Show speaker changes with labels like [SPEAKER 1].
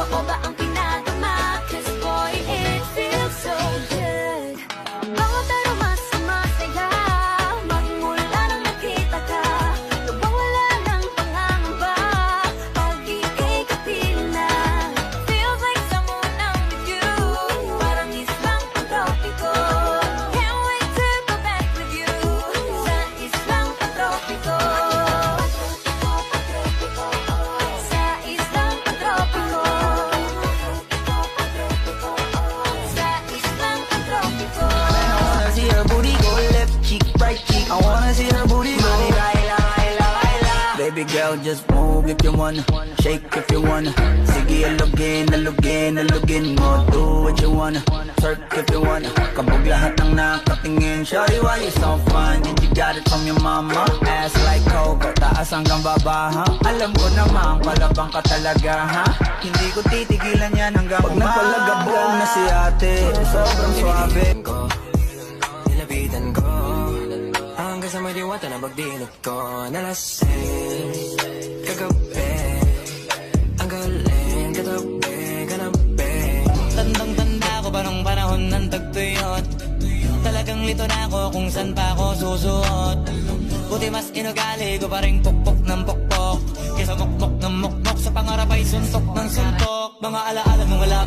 [SPEAKER 1] totoo ba ang pinagama? Cause boy, it feels so good. Bawat aroma sumasaya, magmula nang nakita ka. Nawawala ng pangangamba, pag ika'y kapiling na. Feels like someone I'm with you, parang islang pantropiko. Can't wait to go back with you, sa islang pantropiko. Sa islang pantropiko. Sa islang pantropiko.
[SPEAKER 2] I wanna see her booty go left cheek, right cheek. I wanna see her booty go baila, baila, baila. Baby girl, just move if you wanna, shake if you wanna. Sige, alugin, alugin, alugin mo. Do what you wanna, twerk if you wanna. Kabog lahat ng nakatingin. Shawty, why you so fun? Did you got it from your mama? Ass like Coco, taas hanggang baba, ha? Alam ko naman, palabang ka talaga, ha? Hindi ko titigilan yan hanggang pag nagpalagabong na si ate. Sobrang suabe
[SPEAKER 3] ko, nilapitan ko, hanggang sa may diwata na pagdinot ko. Nalasing kagabi, ang galing katabi, kanabi. Tandang-tanda ko pa nung panahon ng tagtuyot. Talagang lito na ako kung saan pa ako susuot. Buti mas inugali ko pa rin pukpok ng pukpok, kesa mukmok ng mukmok. Sa pangarap ay suntok ng suntok. Mga alaala mong wala